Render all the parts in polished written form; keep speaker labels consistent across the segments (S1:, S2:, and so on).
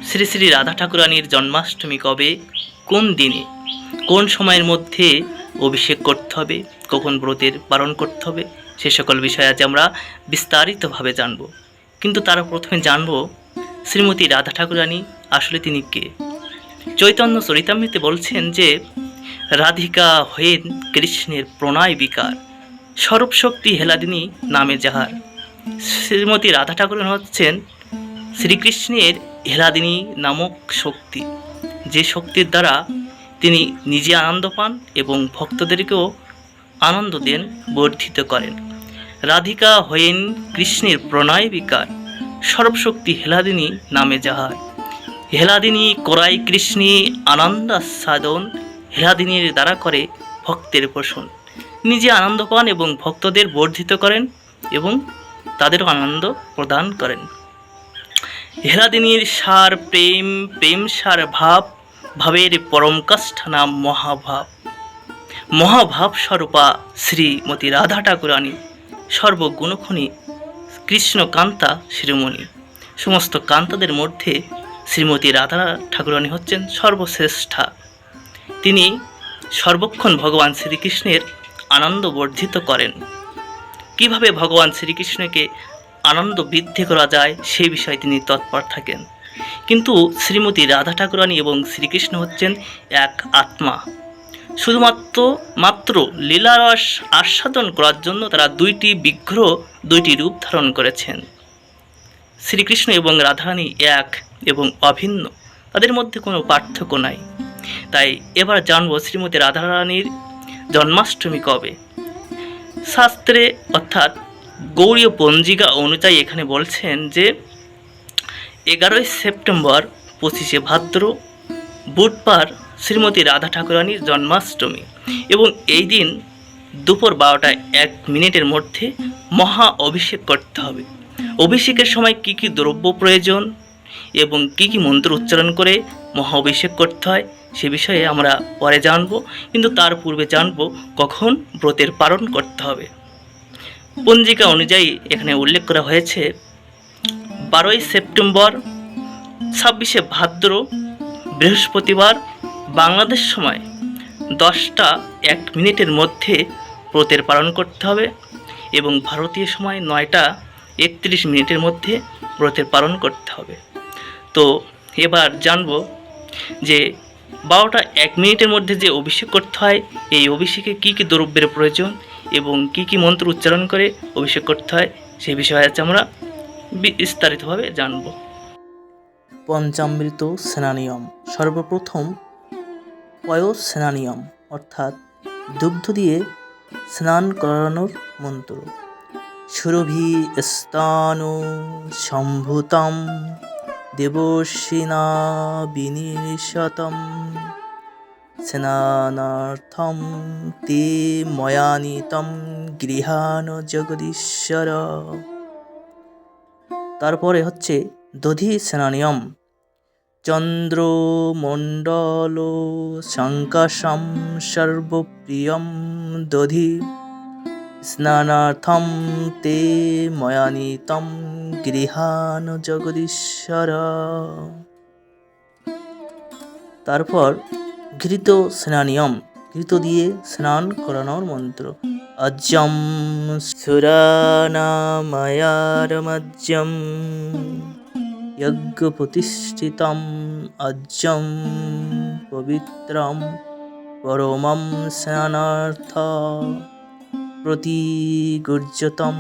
S1: শ্রী শ্রী রাধা ঠাকুরানীর জন্মাষ্টমী কবে, কোন দিনে, কোন সময়ের মধ্যে অভিষেক করতে হবে, কখন ব্রতের পালন করতে হবে, সে সকল বিষয়ে আজ আমরা বিস্তারিতভাবে জানব। কিন্তু তারা প্রথমে জানব শ্রীমতী রাধা ঠাকুরানী আসলে তিনি কে। চৈতন্য চরিতামৃতে বলছেন যে রাধিকা হয়েন কৃষ্ণের প্রণয় বিকার, স্বরূপ শক্তি হেলাদিনী নামে যাহার। শ্রীমতী রাধা ঠাকুরানী হচ্ছেন শ্রীকৃষ্ণের হেলাদিনী নামক শক্তি, যে শক্তির দ্বারা তিনি নিজে আনন্দ পান এবং ভক্তদেরকেও আনন্দ দেন, বর্ধিত করেন। রাধিকা হয়েন কৃষ্ণের প্রণয় বিকার, সর্বশক্তি হেলাদিনী নামে যাহার। হেলাদিনী করাই কৃষ্ণী আনন্দাস্বাদন, হেলাদিনীর দ্বারা করে ভক্তের পোষণ। নিজে আনন্দ পান এবং ভক্তদের বর্ধিত করেন এবং তাদেরও আনন্দ প্রদান করেন। হেলাদিনীর সার প্রেম, প্রেম সার ভাব, ভাবের পরম কাষ্ঠা নাম মহাভাব। মহাভাব স্বরূপা শ্রীমতী রাধা ঠাকুরানী সর্বগুণখনি কৃষ্ণকান্তা শিরোমণি। সমস্ত কান্তাদের মধ্যে শ্রীমতী রাধা ঠাকুরানী হচ্ছেন সর্বশ্রেষ্ঠা। তিনি সর্বক্ষণ ভগবান শ্রীকৃষ্ণের আনন্দ বর্ধিত করেন। কিভাবে ভগবান শ্রীকৃষ্ণকে আনন্দ বৃদ্ধি করা যায় সেই বিষয়ে তিনি তৎপর থাকেন। কিন্তু শ্রীমতী রাধা ঠাকুরানী এবং শ্রীকৃষ্ণ হচ্ছেন এক আত্মা। শুধুমাত্র লীলারস আস্বাদন করার জন্য তারা দুইটি বিগ্রহ, দুইটি রূপ ধারণ করেছেন। শ্রীকৃষ্ণ এবং রাধারানী এক এবং অভিন্ন, তাদের মধ্যে কোনো পার্থক্য নাই। তাই এবার জানব শ্রীমতী রাধারানীর জন্মাষ্টমী কবে। শাস্ত্রে অর্থাৎ গৌড়ীয় পঞ্জিকা অনুযায়ী এখানে বলছেন যে 11ই সেপ্টেম্বর 25শে ভাদ্র বুধবার শ্রীমতী রাধা ঠাকুরানীর জন্মাষ্টমী এবং এই দিন দুপুর 12টা 1 মিনিটের মধ্যে মহা অভিষেক করতে হবে। অভিষেকের সময় কি কি দ্রব্য প্রয়োজন এবং কি কি মন্ত্র উচ্চারণ করে মহা অভিষেক করতে হয় সে বিষয়ে আমরা পরে জানব। কিন্তু তার পূর্বে জানব কখন ব্রতের পালন করতে হবে। পঞ্জিকা অনুযায়ী এখানে উল্লেখ করা হয়েছে 12ই সেপ্টেম্বর 26শে ভাদ্র বৃহস্পতিবার বাংলাদেশ সময় 10টা 1 মিনিটের মধ্যে ব্রতের পালন করতে হবে এবং ভারতীয় সময় 9টা 31 মিনিটের মধ্যে ব্রতের পালন করতে হবে। তো এবার জানব যে 12টা 1 মিনিটের মধ্যে যে অভিষেক করতে হয়, এই অভিষেকে কি কি দ্রব্যের প্রয়োজন এবং কি কি মন্ত্র উচ্চারণ করে অভিষেক করতে হয় সেই বিষয়ে আজ আমরা বিস্তারিতভাবে জানব।
S2: পঞ্চামৃত স্নানিয়ম। সর্বপ্রথম পয়ঃস্নানিয়ম অর্থাৎ দুগ্ধ দিয়ে স্নান করানোর মন্ত্র। সুরভি স্থান সম্ভূতম দেবর্ষিণা বিনিশতম স্নানার্থম তে ময়ানিতম গৃহাণ জগদীশ্বর। তারপরে হচ্ছে দধি স্নানিয়ম। চন্দ্রমণ্ডল সংকাশম সর্বপ্রিয়ম দধি স্নানার্থম তে ময়ানিতম গৃহাণ জগদীশ্বর। তারপর ঘৃত স্নানিয়ম। ঘৃত দিয়ে স্নান করানোর মন্ত্র। অজ্জম সুরানাময়ারমজ্জম যজ্ঞ প্রতিষ্ঠিতম অজ্জম পবিত্রম পরমম স্নানার্থ প্রতিগুর্যতম।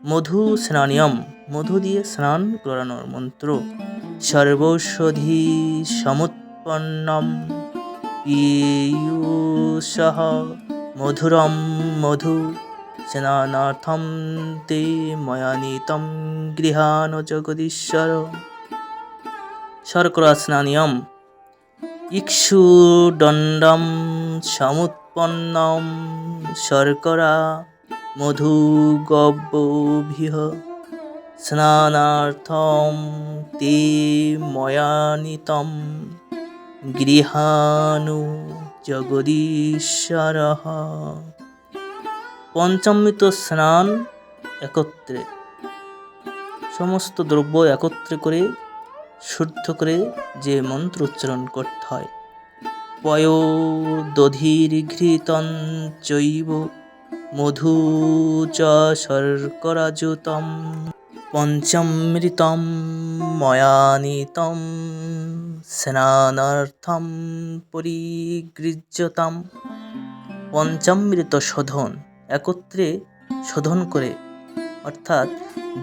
S2: মধু স্নানিয়ম। মধু দিয়ে স্নান করানোর মন্ত্র। সর্বৌষধি সমুৎপন্নম পীয়ূষঃ মধুরম মধু স্নানার্থম তে ময়ানিতম গৃহাণ জগদীশ্বর। শর্করা স্নানিয়ম। ইক্ষুদণ্ডম সমুৎপন্নম শর্করা মধু গব্যভিঃ স্নানার্থম তে ময়ানিতম গৃহাণু জগদীশ্বরঃ। পঞ্চামৃত স্নান একত্রে। সমস্ত দ্রব্য একত্রে করে শুদ্ধ করে যে মন্ত্র উচ্চারণ করতে হয়। পয়ো দধির্ঘৃতং চৈব মধু চ শর্করাযুতম পঞ্চামৃতম ময়া নীতম স্নানার্থম পরিগৃহ্যতাম। পঞ্চামৃত শোধন একত্রে শোধন করে, অর্থাৎ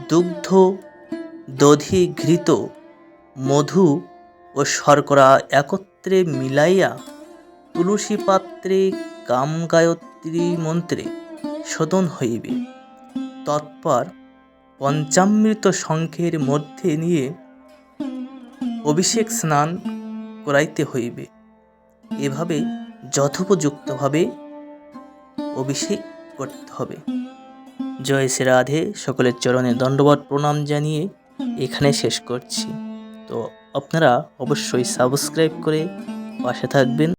S2: দুগ্ধ, দধি ঘৃত, মধু ও শর্করা একত্রে মিলাইয়া তুলসী পাত্রে কাম গায়ত্রী মন্ত্রে শোধন হইবে। তৎপর পঞ্চামৃত শঙ্খের মধ্যে নিয়ে অভিষেক স্নান করাইতে হইবে। এভাবে যথোপযুক্তভাবে অভিষেক করতে হবে। জয় শ্রী রাধে। সকলের চরণে দণ্ডবত প্রণাম জানিয়ে এখানে শেষ করছি। তো আপনারা অবশ্যই সাবস্ক্রাইব করে পাশে থাকবেন।